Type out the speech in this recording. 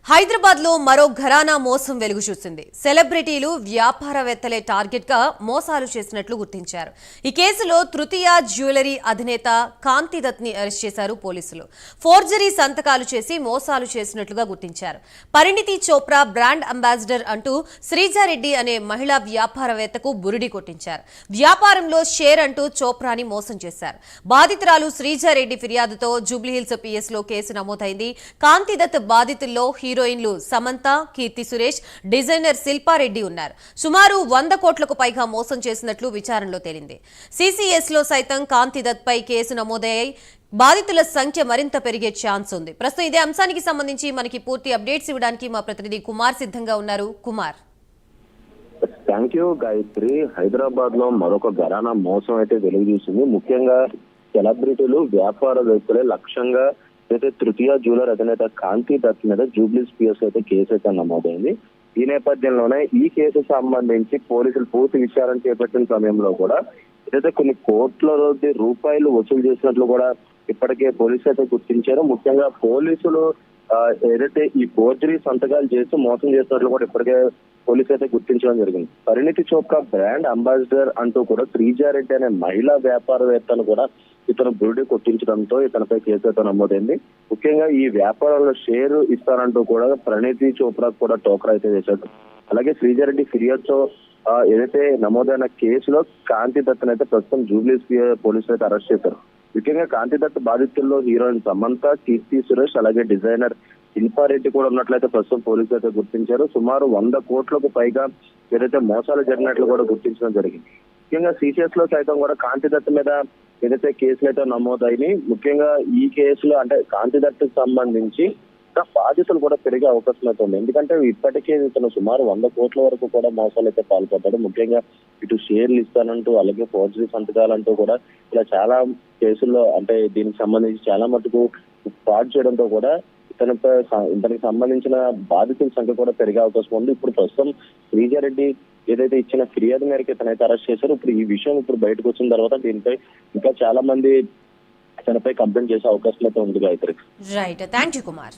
హైదరాబాద్ లో మరో ఘరానా మోసం వెలుగు చూసింది. సెలబ్రిటీలు వ్యాపారవేత్తలే టార్గెట్ గా మోసాలు చేసినట్లు గుర్తించారు. ఈ కేసులో తృతీయ జ్యువెలరీ అధినేత కాంతి దత్ ని అరెస్ట్ చేశారు పోలీసులు. ఫోర్జరీ సంతకాలు చేసి మోసాలు చేసినట్లుగా గుర్తించారు. పరిణితి చోప్రా బ్రాండ్ అంబాసిడర్ అంటూ శ్రీజారెడ్డి అనే మహిళా వ్యాపారవేత్తకు బురిడి కొట్టించారు. వ్యాపారంలో షేర్ అంటూ చోప్రాని మోసం చేశారు. బాధితురాలు శ్రీజారెడ్డి ఫిర్యాదుతో జూబ్లీహిల్స్ పిఎస్ లో కేసు నమోదైంది. కాంతి దత్ బాధితుల్లో హీరోయిన్లు సమంత, కీర్తి సురేష్, డిజైనర్ శిల్పారెడ్డి ఉన్నారు. సుమారు 100 కోట్లకు పైగా మోసం చేసినట్లు విచారణలో తేలింది. సిసిఎస్ లో సైతం కాంతి దత్ పై కేసు నమోదయ్యాయి. బాధితుల సంఖ్య మరింత పెరిగే ఛాన్స్ ఉంది. ప్రస్తుతం ఇదే అంశానికి సంబంధించి మనకి పూర్తి అప్డేట్స్ ఇవ్వడానికి మా ప్రతినిధి కుమార్ సిద్ధంగా ఉన్నారు. కుమార్. Thank you Gayatri. హైదరాబాద్ లో మరొక ఘరానా మోసం అయితే వెలుగు చూసింది. ముఖ్యంగా సెలబ్రిటీలు వ్యాపారవేత్తలే లక్ష్యంగా అయితే తృతీయ జ్యువెలర్ అధినేత కాంతి దత్ మీద జూబ్లీస్ పిఎస్ అయితే కేసు అయితే నమోదైంది. ఈ నేపథ్యంలోనే ఈ కేసు సంబంధించి పోలీసులు పూర్తి విచారణ చేపట్టిన సమయంలో కూడా ఏదైతే కొన్ని కోట్ల రూపాయలు వసూలు చేసినట్లు కూడా ఇప్పటికే పోలీసులు అయితే గుర్తించారు. ముఖ్యంగా పోలీసులు ఏదైతే ఈ ఫోర్జరీ సంతకాలు చేసి మోసం చేసినట్లు కూడా ఇప్పటికే పోలీసులు అయితే గుర్తించడం జరిగింది. పరిణితి చోప్రా బ్రాండ్ అంబాసిడర్ అంటూ కూడా శ్రీజారెడ్డి అనే మహిళా వ్యాపారవేత్తను కూడా ఇతను బురిడి కొట్టించడంతో ఇతనిపై కేసు అయితే నమోదైంది. ముఖ్యంగా ఈ వ్యాపారంలో షేర్ ఇస్తానంటూ కూడా పరిణితి చోప్రా కూడా టోకరా అయితే వేశాడు. అలాగే శ్రీజారెడ్డి ఫిర్యాదుతో ఏదైతే నమోదైన కేసులో కాంతి దత్ అయితే ప్రస్తుతం జూబ్లీస్ పోలీసులు అయితే అరెస్ట్ చేశారు. ముఖ్యంగా కాంతి దత్ బాధితుల్లో హీరోయిన్ సమంత, కీర్తి సురేష్, అలాగే డిజైనర్ శిల్పారెడ్డి కూడా ఉన్నట్లయితే ప్రస్తుతం పోలీసులు అయితే గుర్తించారు. సుమారు 100 కోట్లకు పైగా ఏదైతే మోసాలు జరిగినట్లు కూడా గుర్తించడం జరిగింది. ముఖ్యంగా సిసిఎస్ లో సైతం కూడా కాంతి దత్ మీద ఏదైతే కేసులు అయితే నమోదైనాయి. ముఖ్యంగా ఈ కేసులో అంటే కాంతి దత్ సంబంధించి బాధితులు కూడా పెరిగే అవకాశం అయితే ఉంది. ఎందుకంటే ఇప్పటికే ఇతను సుమారు 100 కోట్ల వరకు కూడా మోసాలు అయితే పాల్పడ్డాడు. ముఖ్యంగా ఇటు షేర్లు ఇస్తానంటూ అలాగే ఫోర్జరీ సంతకాలంటూ కూడా ఇలా చాలా కేసుల్లో అంటే దీనికి సంబంధించి చాలా మటుకు ఫ్రాడ్ చేయడంతో కూడా ఇతనికి సంబంధించిన బాధితుల సంఖ్య కూడా పెరిగే అవకాశం ఉంది. ఇప్పుడు ప్రస్తుతం శ్రీజారెడ్డి ఏదైతే ఇచ్చిన ఫిర్యాదు మేరకు ఇతనైతే అరెస్ట్ చేశారు. ఇప్పుడు ఈ విషయం బయటకు వచ్చిన తర్వాత దీనిపై ఇంకా చాలా మంది ఇతనిపై కంప్లైంట్ చేసే అవకాశం అయితే ఉంది Gayatri. Right, thank you Kumar.